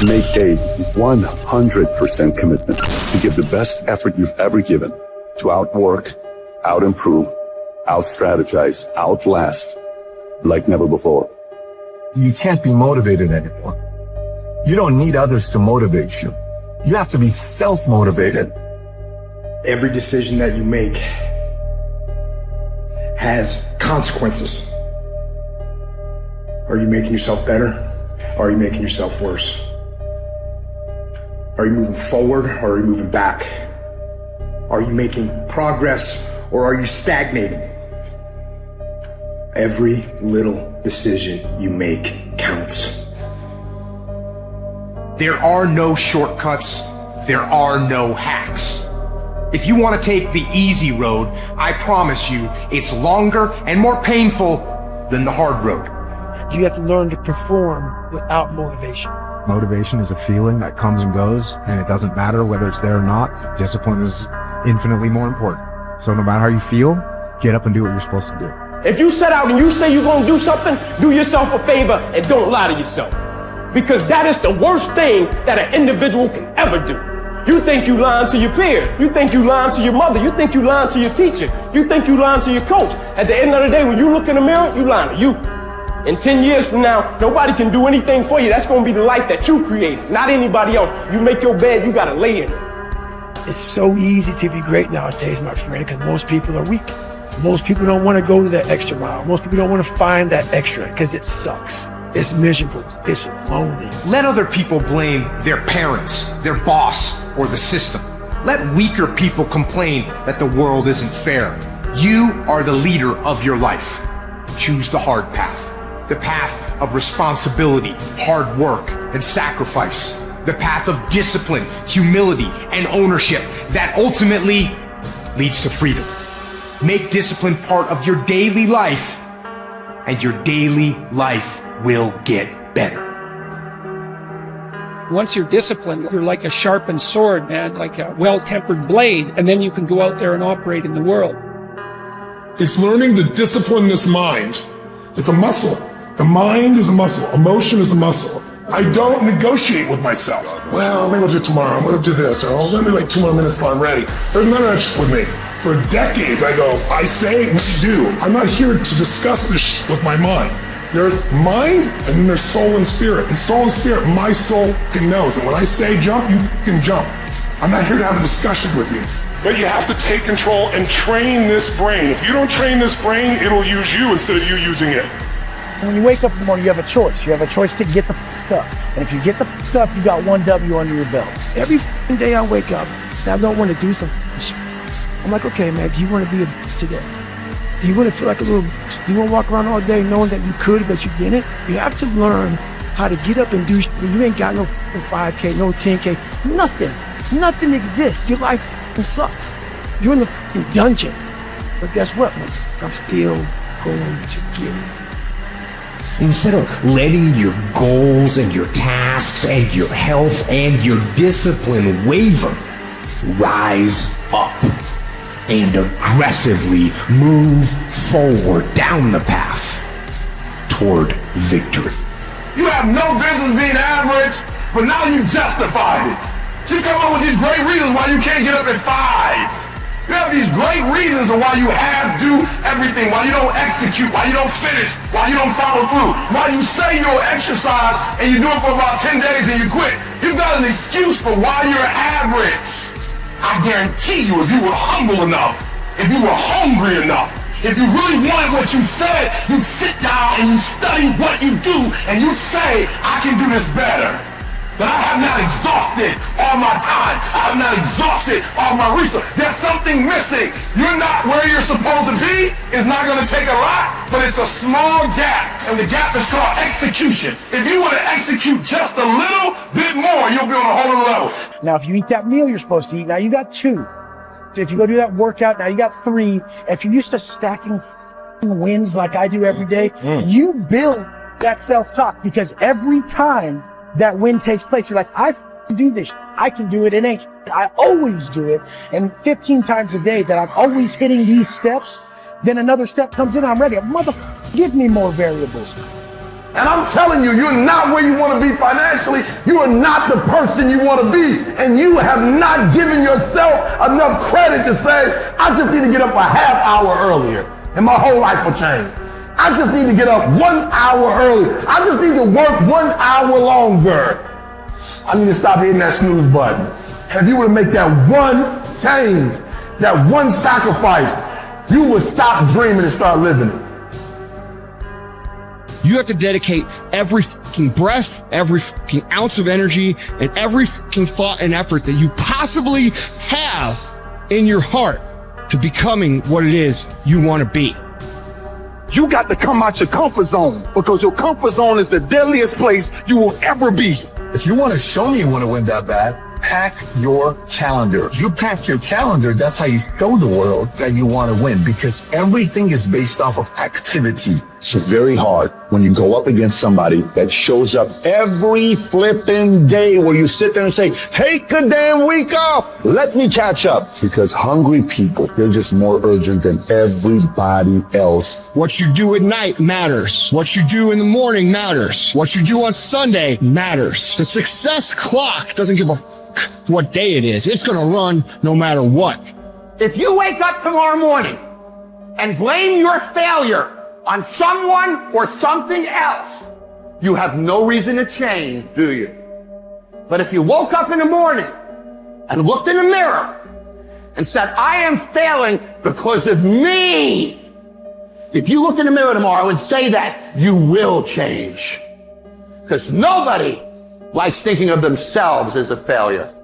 Make a 100% commitment to give the best effort you've ever given to outwork, out-improve, out-strategize, outlast like never before. You can't be motivated anymore. You don't need others to motivate you. You have to be self-motivated. Every decision that you make has consequences. Are you making yourself better? Or are you making yourself worse? Are you moving forward or are you moving back? Are you making progress or are you stagnating? Every little decision you make counts. There are no shortcuts. There are no hacks. If you want to take the easy road, I promise you it's longer and more painful than the hard road. You have to learn to perform without motivation. Motivation is a feeling that comes and goes, and it doesn't matter whether it's there or not. Discipline is infinitely more important. So no matter how you feel, get up and do what you're supposed to do. If you set out and you say you're going to do something, do yourself a favor and don't lie to yourself. Because that is the worst thing that an individual can ever do. You think you lying to your peers. You think you lying to your mother. You think you lying to your teacher. You think you lying to your coach. At the end of the day, when you look in the mirror, you lying to you. In 10 years from now, nobody can do anything for you. That's going to be the life that you created, not anybody else. You make your bed, you got to lay in it. It's so easy to be great nowadays, my friend, because most people are weak. Most people don't want to go to that extra mile. Most people don't want to find that extra because it sucks. It's miserable. It's lonely. Let other people blame their parents, their boss, or the system. Let weaker people complain that the world isn't fair. You are the leader of your life. Choose the hard path. The path of responsibility, hard work, and sacrifice. The path of discipline, humility, and ownership that ultimately leads to freedom. Make discipline part of your daily life, and your daily life will get better. Once you're disciplined, you're like a sharpened sword, man, like a well-tempered blade, and then you can go out there and operate in the world. It's learning to discipline this mind. It's a muscle. The mind is a muscle. Emotion is a muscle. I don't negotiate with myself. Well, maybe I'll do it tomorrow. I'm going to do this. Or let me like 2 more minutes till I'm ready. There's none of that shit with me. For decades, I go, I say, we do. I'm not here to discuss this shit with my mind. There's mind, and then there's soul and spirit. And soul and spirit, my soul fucking knows. And when I say jump, you fucking jump. I'm not here to have a discussion with you. But you have to take control and train this brain. If you don't train this brain, it'll use you instead of you using it. When you wake up in the morning, you have a choice. You have a choice to get the f*** up. And if you get the f*** up, you got one W under your belt. Every f***ing day I wake up, and I don't want to do some shit. I'm like, okay, man, do you want to be a today? Do you want to feel like a little do you want to walk around all day knowing that you could, but you didn't? You have to learn how to get up and do shit when you ain't got no 5K, no 10K, nothing. Nothing exists. Your life sucks. You're in the dungeon. But guess what? I'm still going to get it. Instead of letting your goals and your tasks and your health and your discipline waver, rise up and aggressively move forward down the path toward victory. You have no business being average, but now you justified it. You come up with these great reasons why you can't get up at 5. You have these great reasons of why you do everything, why you don't execute, why you don't finish, why you don't follow through, why you say you'll exercise and you do it for about 10 days and you quit. You've got an excuse for why you're average. I guarantee you, if you were humble enough, if you were hungry enough, if you really wanted what you said, you'd sit down and you'd study what you do and you'd say, I can do this better. But I have not exhausted all my time. I have not exhausted all my resources. There's something missing. You're not where you're supposed to be. It's not going to take a lot, but it's a small gap. And the gap is called execution. If you want to execute just a little bit more, you'll be on a whole other level. Now, if you eat that meal you're supposed to eat, now you got 2. If you go do that workout, now you got 3. If you're used to stacking wins like I do every day, you build that self-talk because every time that win takes place, you're like, I can do this. I can do it. It ain't. I always do it. And 15 times a day that I'm always hitting these steps, then another step comes in, I'm ready. Motherfucker, give me more variables. And I'm telling you, you're not where you want to be financially. You are not the person you want to be. And you have not given yourself enough credit to say, I just need to get up a half hour earlier and my whole life will change. I just need to get up 1 hour earlier. I just need to work 1 hour longer. I need to stop hitting that snooze button. If you were to make that one change, that one sacrifice, you would stop dreaming and start living it. You have to dedicate every fucking breath, every fucking ounce of energy, and every fucking thought and effort that you possibly have in your heart to becoming what it is you want to be. You got to come out your comfort zone, because your comfort zone is the deadliest place you will ever be. If you want to show me you want to win that bad, pack your calendar. You pack your calendar, that's how you show the world that you want to win, because everything is based off of activity. It's very hard when you go up against somebody that shows up every flipping day where you sit there and say, take a damn week off. Let me catch up. Because hungry people, they're just more urgent than everybody else. What you do at night matters. What you do in the morning matters. What you do on Sunday matters. The success clock doesn't give a what day it is. It's gonna run no matter what. If you wake up tomorrow morning and blame your failure on someone or something else, you have no reason to change, do you? But if you woke up in the morning and looked in the mirror and said, I am failing because of me, if you look in the mirror tomorrow and say that, you will change. Because nobody likes thinking of themselves as a failure.